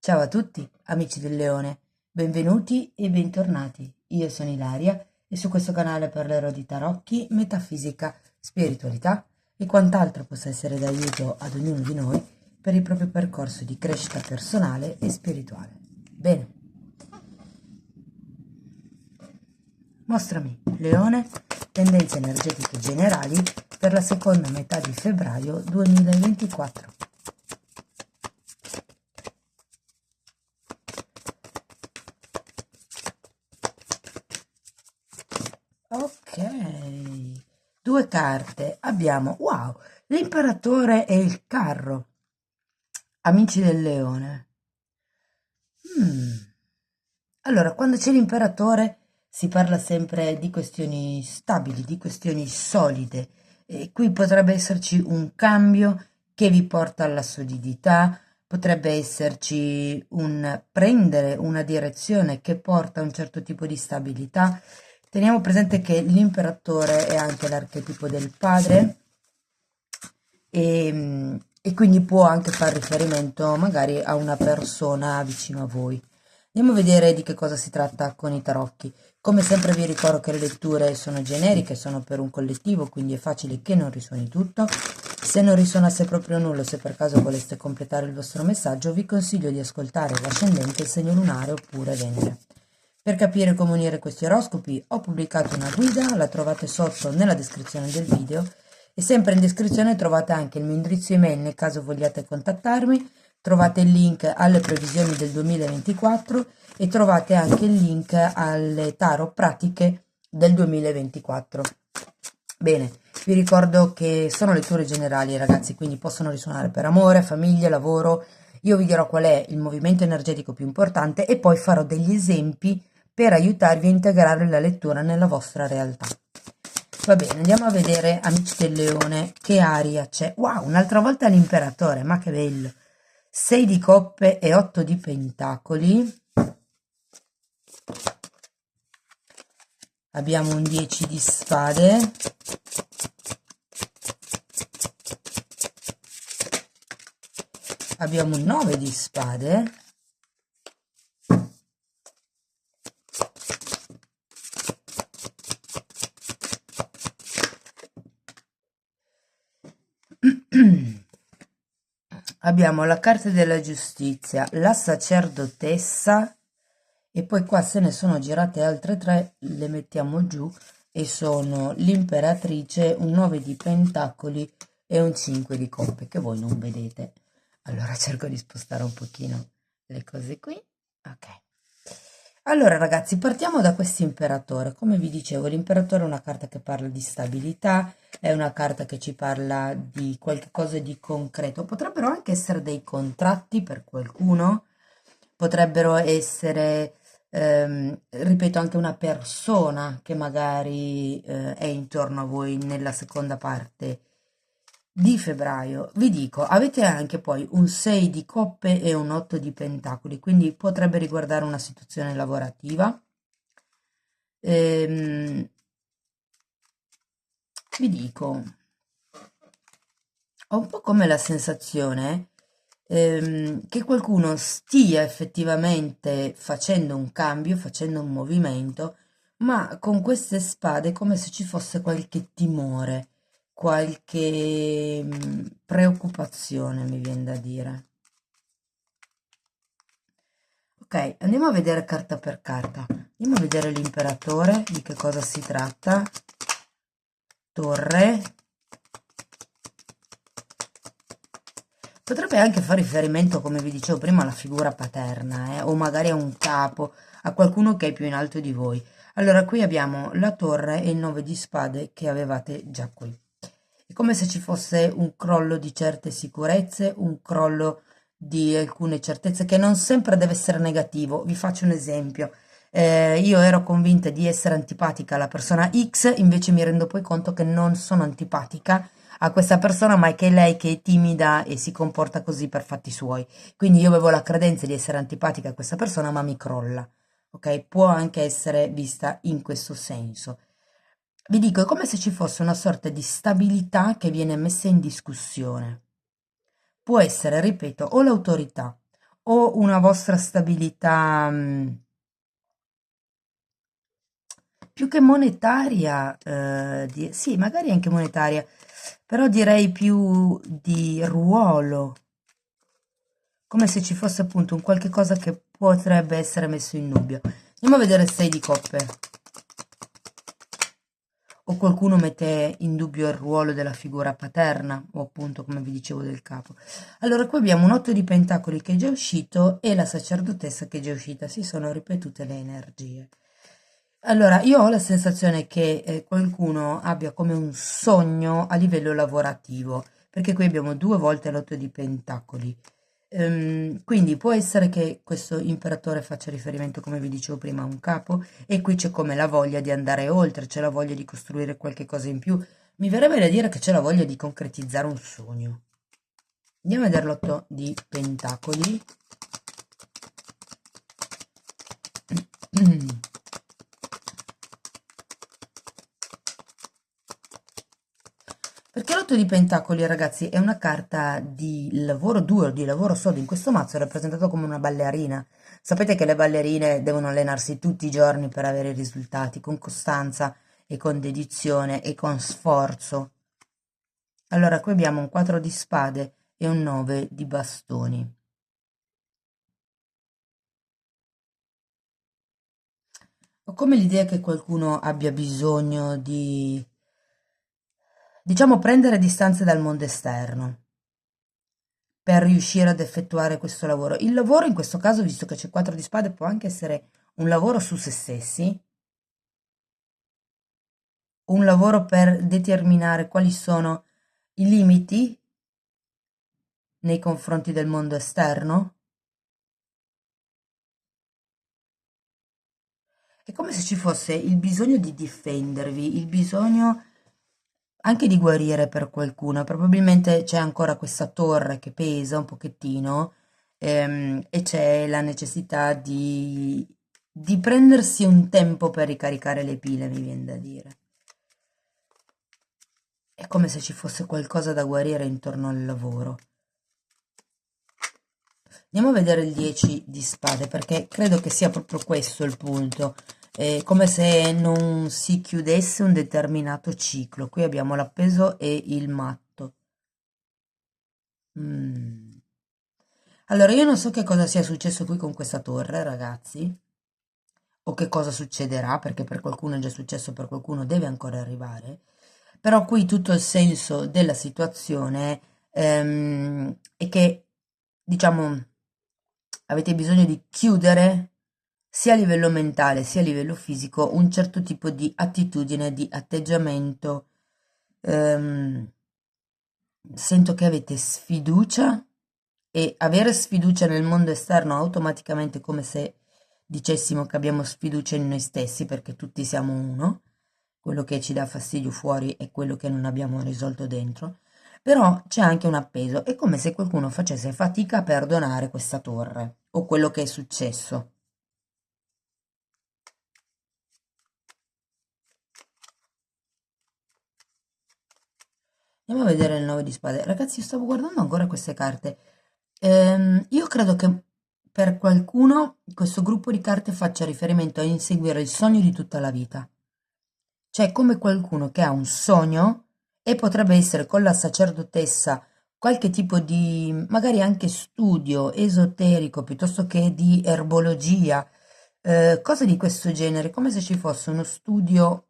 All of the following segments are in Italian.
Ciao a tutti, amici del Leone, benvenuti e bentornati. Io sono Ilaria e su questo canale parlerò di tarocchi, metafisica, spiritualità e quant'altro possa essere d'aiuto ad ognuno di noi per il proprio percorso di crescita personale e spirituale. Bene, mostrami, Leone, tendenze energetiche generali per la seconda metà di febbraio 2024. Ok, due carte. Abbiamo, wow, l'imperatore e il carro. Amici del leone. Mm. Allora, quando c'è l'imperatore si parla sempre di questioni stabili, di questioni solide. E qui potrebbe esserci un cambio che vi porta alla solidità, potrebbe esserci un prendere una direzione che porta a un certo tipo di stabilità. Teniamo presente che l'imperatore è anche l'archetipo del padre e quindi può anche far riferimento magari a una persona vicino a voi. Andiamo a vedere di che cosa si tratta con i tarocchi. Come sempre vi ricordo che le letture sono generiche, sono per un collettivo, quindi è facile che non risuoni tutto. Se non risuonasse proprio nulla, se per caso voleste completare il vostro messaggio, vi consiglio di ascoltare l'ascendente, il segno lunare oppure Venere. Per capire come unire questi oroscopi ho pubblicato una guida, la trovate sotto nella descrizione del video e sempre in descrizione trovate anche il mio indirizzo email nel caso vogliate contattarmi, trovate il link alle previsioni del 2024 e trovate anche il link alle tarot pratiche del 2024. Bene, vi ricordo che sono letture generali ragazzi, quindi possono risuonare per amore, famiglia, lavoro. Io vi dirò qual è il movimento energetico più importante e poi farò degli esempi per aiutarvi a integrare la lettura nella vostra realtà. Va bene, andiamo a vedere, amici del leone, che aria c'è. Wow, un'altra volta l'imperatore, ma che bello. 6 di coppe e 8 di pentacoli. Abbiamo un 10 di spade. Abbiamo un 9 di spade. Abbiamo la carta della giustizia, la sacerdotessa e poi qua se ne sono girate altre tre, le mettiamo giù e sono l'imperatrice, un 9 di pentacoli e un 5 di coppe che voi non vedete. Allora cerco di spostare un pochino le cose qui. Ok. Allora ragazzi, partiamo da questo imperatore. Come vi dicevo, l'imperatore è una carta che parla di stabilità, è una carta che ci parla di qualcosa di concreto. Potrebbero anche essere dei contratti per qualcuno, potrebbero essere, ripeto, anche una persona che magari è intorno a voi nella seconda parte di febbraio. Vi dico, avete anche poi un 6 di coppe e un 8 di pentacoli, quindi potrebbe riguardare una situazione lavorativa. Ehm, Vi dico, ho un po' come la sensazione che qualcuno stia effettivamente facendo un cambio, facendo un movimento, ma con queste spade è come se ci fosse qualche timore, qualche preoccupazione, mi viene da dire. Ok, andiamo a vedere carta per carta. Andiamo a vedere l'imperatore, di che cosa si tratta. Torre. Potrebbe anche fare riferimento, come vi dicevo prima, alla figura paterna, o magari a un capo, a qualcuno che è più in alto di voi. Allora, qui abbiamo la torre e il 9 di spade che avevate già qui. È come se ci fosse un crollo di certe sicurezze, un crollo di alcune certezze che non sempre deve essere negativo. Vi faccio un esempio. Io ero convinta di essere antipatica alla persona X, invece mi rendo poi conto che non sono antipatica a questa persona, ma è che è lei che è timida e si comporta così per fatti suoi. Quindi io avevo la credenza di essere antipatica a questa persona, ma mi crolla. Ok? Può anche essere vista in questo senso. Vi dico, è come se ci fosse una sorta di stabilità che viene messa in discussione. Può essere, ripeto, o l'autorità o una vostra stabilità più che monetaria, sì, magari anche monetaria, però direi più di ruolo, come se ci fosse appunto un qualche cosa che potrebbe essere messo in dubbio. Andiamo a vedere il 6 di coppe. O qualcuno mette in dubbio il ruolo della figura paterna, o appunto, come vi dicevo, del capo. Allora, qui abbiamo un 8 di pentacoli che è già uscito e la sacerdotessa che è già uscita. Si sono ripetute le energie. Allora, io ho la sensazione che qualcuno abbia come un sogno a livello lavorativo, perché qui abbiamo due volte l'otto di pentacoli. Quindi può essere che questo imperatore faccia riferimento, come vi dicevo prima, a un capo, e qui c'è come la voglia di andare oltre, c'è la voglia di costruire qualche cosa in più. Mi verrebbe da dire che c'è la voglia di concretizzare un sogno. Andiamo a vedere l'otto di pentacoli. Perché l'otto di pentacoli, ragazzi, è una carta di lavoro duro, di lavoro sodo. In questo mazzo è rappresentato come una ballerina. Sapete che le ballerine devono allenarsi tutti i giorni per avere risultati, con costanza e con dedizione e con sforzo. Allora, qui abbiamo un 4 di spade e un 9 di bastoni. Ho come l'idea che qualcuno abbia bisogno di, diciamo, prendere distanze dal mondo esterno per riuscire ad effettuare questo lavoro. Il lavoro in questo caso, visto che c'è 4 di spade, può anche essere un lavoro su se stessi, un lavoro per determinare quali sono i limiti nei confronti del mondo esterno. È come se ci fosse il bisogno di difendervi, il bisogno anche di guarire per qualcuno. Probabilmente c'è ancora questa torre che pesa un pochettino, e c'è la necessità di prendersi un tempo per ricaricare le pile, mi viene da dire. È come se ci fosse qualcosa da guarire intorno al lavoro. Andiamo a vedere il 10 di spade, perché credo che sia proprio questo il punto. È come se non si chiudesse un determinato ciclo. Qui abbiamo l'appeso e il matto. Mm. Allora, io non so che cosa sia successo qui con questa torre, ragazzi, o che cosa succederà, perché per qualcuno è già successo, per qualcuno deve ancora arrivare. Però qui tutto il senso della situazione è che, diciamo, avete bisogno di chiudere sia a livello mentale sia a livello fisico un certo tipo di attitudine, di atteggiamento. Ehm, Sento che avete sfiducia e avere sfiducia nel mondo esterno automaticamente è come se dicessimo che abbiamo sfiducia in noi stessi perché tutti siamo uno, quello che ci dà fastidio fuori è quello che non abbiamo risolto dentro, però c'è anche un appeso, è come se qualcuno facesse fatica a perdonare questa torre o quello che è successo. Andiamo a vedere il 9 di spade. Ragazzi, io stavo guardando ancora queste carte. Io credo che per qualcuno questo gruppo di carte faccia riferimento a inseguire il sogno di tutta la vita. Cioè, come qualcuno che ha un sogno e potrebbe essere con la sacerdotessa qualche tipo di, magari anche studio esoterico piuttosto che di erbologia, cose di questo genere, come se ci fosse uno studio,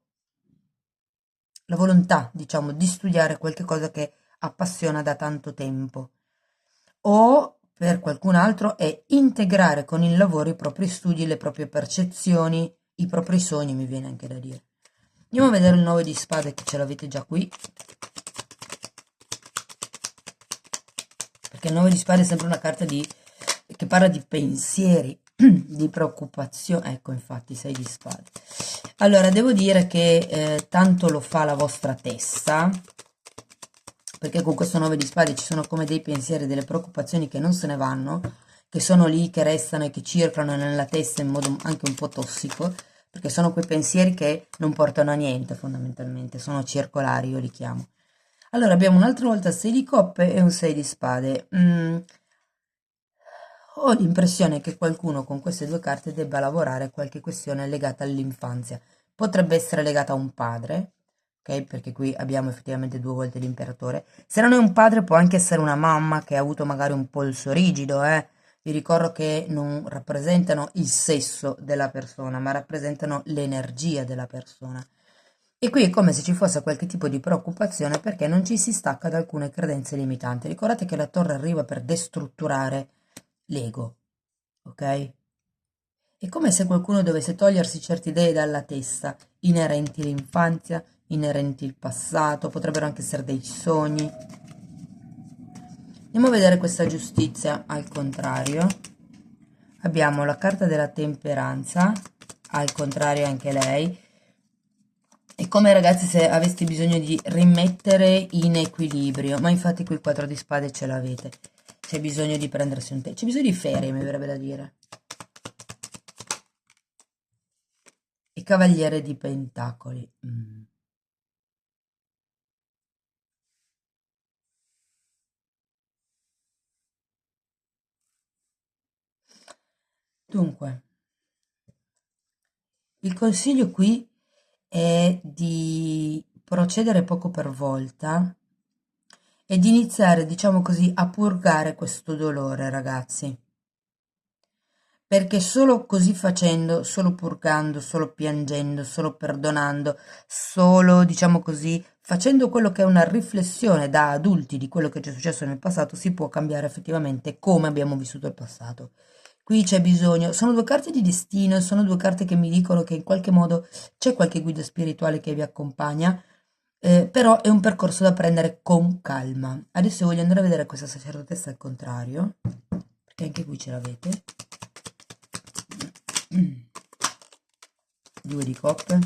la volontà, diciamo, di studiare qualche cosa che appassiona da tanto tempo. O per qualcun altro è integrare con il lavoro i propri studi, le proprie percezioni, i propri sogni, mi viene anche da dire. Andiamo a vedere il 9 di spade che ce l'avete già qui, perché il 9 di spade è sempre una carta che parla di pensieri, di preoccupazione. Ecco, infatti, 6 di spade. Allora, devo dire che tanto lo fa la vostra testa, perché con questo 9 di spade ci sono come dei pensieri, delle preoccupazioni che non se ne vanno, che sono lì, che restano e che circolano nella testa in modo anche un po' tossico, perché sono quei pensieri che non portano a niente fondamentalmente, sono circolari, io li chiamo. Allora abbiamo un'altra volta 6 di coppe e un 6 di spade. Ho l'impressione che qualcuno con queste due carte debba lavorare a qualche questione legata all'infanzia. Potrebbe essere legata a un padre, ok? Perché qui abbiamo effettivamente due volte l'imperatore. Se non è un padre, può anche essere una mamma che ha avuto magari un polso rigido, eh? Vi ricordo che non rappresentano il sesso della persona, ma rappresentano l'energia della persona. E qui è come se ci fosse qualche tipo di preoccupazione perché non ci si stacca da alcune credenze limitanti. Ricordate che la torre arriva per destrutturare l'ego, ok? È come se qualcuno dovesse togliersi certe idee dalla testa, inerenti all'infanzia, inerenti al passato, potrebbero anche essere dei sogni. Andiamo a vedere questa giustizia al contrario. Abbiamo la carta della temperanza, al contrario anche lei. È come ragazzi se aveste bisogno di rimettere in equilibrio, ma infatti qui il 4 di spade ce l'avete. C'è bisogno di prendersi un c'è bisogno di ferie, mi verrebbe da dire. E cavaliere di pentacoli. Dunque, il consiglio qui è di procedere poco per volta e di iniziare, diciamo così, a purgare questo dolore, ragazzi. Perché solo così facendo, solo purgando, solo piangendo, solo perdonando, solo, diciamo così, facendo quello che è una riflessione da adulti di quello che ci è successo nel passato, si può cambiare effettivamente come abbiamo vissuto il passato. Qui c'è bisogno, sono due carte di destino, sono due carte che mi dicono che in qualche modo c'è qualche guida spirituale che vi accompagna, però è un percorso da prendere con calma. Adesso voglio andare a vedere questa sacerdotessa al contrario, perché anche qui ce l'avete. Due di coppe.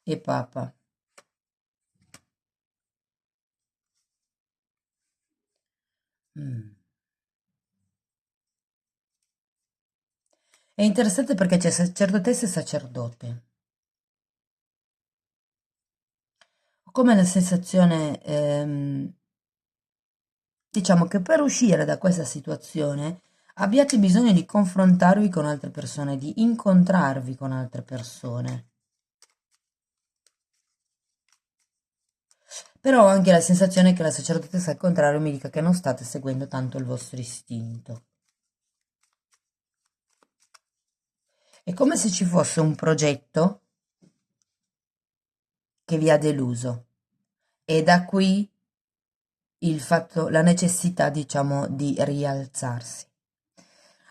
E papa. Mm. È interessante perché c'è sacerdotessa e sacerdote. Ho come la sensazione, diciamo che per uscire da questa situazione abbiate bisogno di confrontarvi con altre persone, di incontrarvi con altre persone. Però ho anche la sensazione che la sacerdotessa al contrario mi dica che non state seguendo tanto il vostro istinto. È come se ci fosse un progetto che vi ha deluso e da qui il fatto, la necessità, diciamo, di rialzarsi.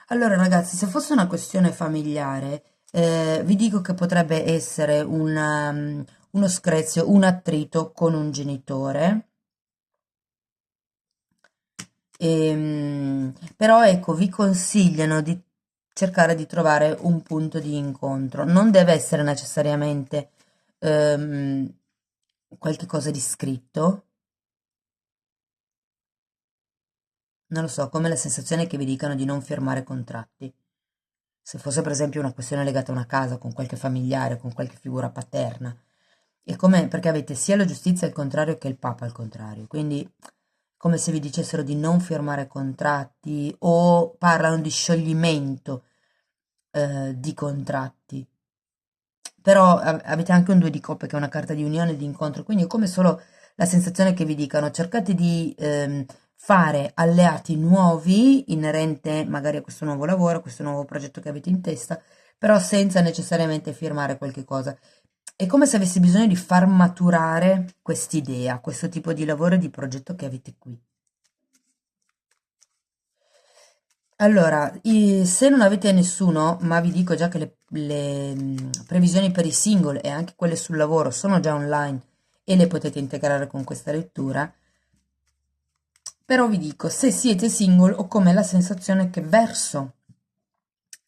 Allora, ragazzi, se fosse una questione familiare, vi dico che potrebbe essere uno screzio, un attrito con un genitore. Però ecco, vi consigliano di cercare di trovare un punto di incontro. Non deve essere necessariamente ehm, qualche cosa di scritto. Non lo so, come la sensazione che vi dicano di non firmare contratti. Se fosse per esempio una questione legata a una casa, con qualche familiare, con qualche figura paterna. È come perché avete sia la giustizia al contrario che il Papa al contrario. Quindi come se vi dicessero di non firmare contratti o parlano di scioglimento di contratti. Però avete anche un 2 di coppe che è una carta di unione e di incontro, quindi è come solo la sensazione che vi dicano cercate di fare alleati nuovi inerente magari a questo nuovo lavoro, a questo nuovo progetto che avete in testa, però senza necessariamente firmare qualche cosa. È come se avessi bisogno di far maturare quest'idea, questo tipo di lavoro e di progetto che avete qui. Allora, se non avete nessuno, ma vi dico già che le previsioni per i single e anche quelle sul lavoro sono già online e le potete integrare con questa lettura, però vi dico, se siete single ho come la sensazione che verso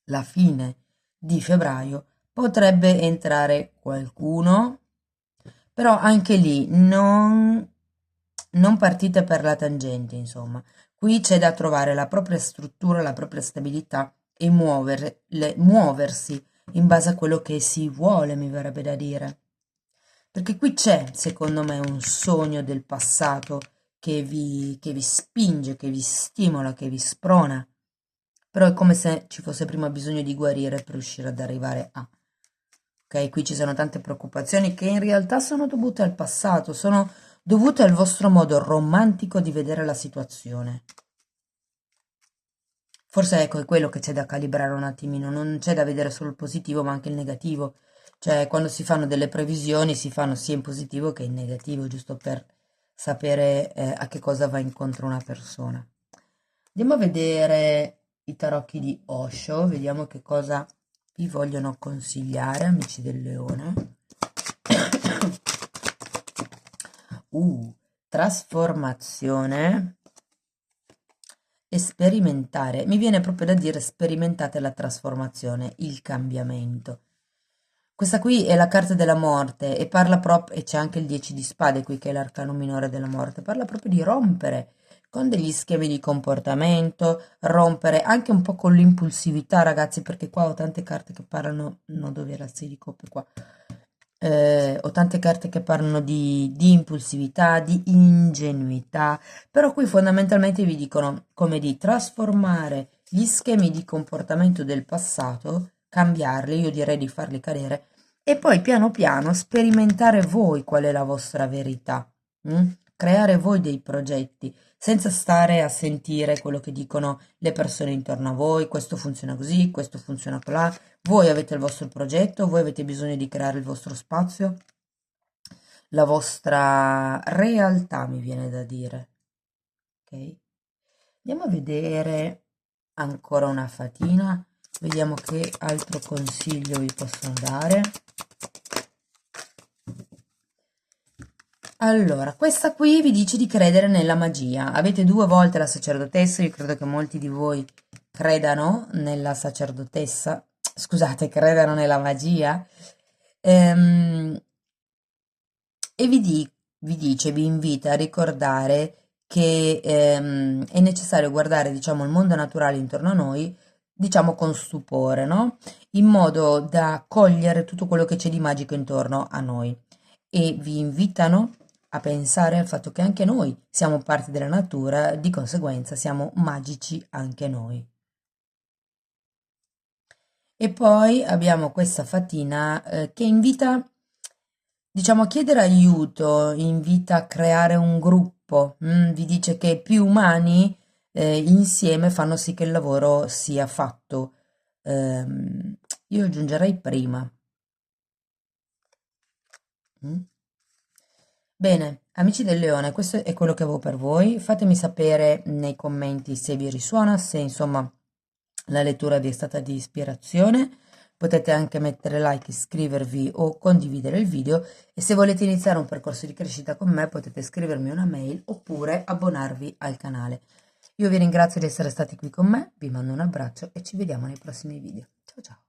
la fine di febbraio potrebbe entrare qualcuno, però anche lì non partite per la tangente, insomma. Qui c'è da trovare la propria struttura, la propria stabilità e muoversi in base a quello che si vuole, mi verrebbe da dire. Perché qui c'è, secondo me, un sogno del passato che vi spinge, che vi stimola, che vi sprona. Però è come se ci fosse prima bisogno di guarire per riuscire ad arrivare a. Ok, qui ci sono tante preoccupazioni che in realtà sono dovute al passato, sono dovute al vostro modo romantico di vedere la situazione. Forse ecco, è quello che c'è da calibrare un attimino, non c'è da vedere solo il positivo, ma anche il negativo. Cioè, quando si fanno delle previsioni, si fanno sia in positivo che in negativo, giusto per sapere a che cosa va incontro una persona. Andiamo a vedere i tarocchi di Osho, vediamo che cosa vi vogliono consigliare, amici del leone. Uh, Trasformazione e sperimentare. Mi viene proprio da dire sperimentate la trasformazione, il cambiamento. Questa qui è la carta della morte e parla proprio, e c'è anche il 10 di spade qui che è l'arcano minore della morte, parla proprio di rompere con degli schemi di comportamento, rompere anche un po' con l'impulsività, ragazzi, perché qua ho tante carte che parlano, no, dove era il 6 di coppe qua? Ho tante carte che parlano di impulsività, di ingenuità, però qui fondamentalmente vi dicono come di trasformare gli schemi di comportamento del passato, cambiarli, io direi di farli cadere, e poi piano piano sperimentare voi qual è la vostra verità, mm? Creare voi dei progetti, senza stare a sentire quello che dicono le persone intorno a voi, questo funziona così, questo funziona colà, voi avete il vostro progetto, voi avete bisogno di creare il vostro spazio, la vostra realtà, mi viene da dire. Ok? Andiamo a vedere ancora una fatina, vediamo che altro consiglio vi possono dare. Allora, questa qui vi dice di credere nella magia. Avete due volte la sacerdotessa, io credo che molti di voi credano nella sacerdotessa, scusate, credano nella magia. Ehm, e vi dice, vi invita a ricordare che è necessario guardare, diciamo, il mondo naturale intorno a noi, diciamo, con stupore, no? In modo da cogliere tutto quello che c'è di magico intorno a noi. E vi invitano a pensare al fatto che anche noi siamo parte della natura, di conseguenza siamo magici anche noi. E poi abbiamo questa fatina che invita, diciamo, a chiedere aiuto, invita a creare un gruppo, vi dice che più umani insieme fanno sì che il lavoro sia fatto. Io aggiungerei prima. mm. Bene, amici del Leone, questo è quello che avevo per voi. Fatemi sapere nei commenti se vi risuona, se insomma la lettura vi è stata di ispirazione. Potete anche mettere like, iscrivervi o condividere il video e se volete iniziare un percorso di crescita con me potete scrivermi una mail oppure abbonarvi al canale. Io vi ringrazio di essere stati qui con me, vi mando un abbraccio e ci vediamo nei prossimi video. Ciao ciao!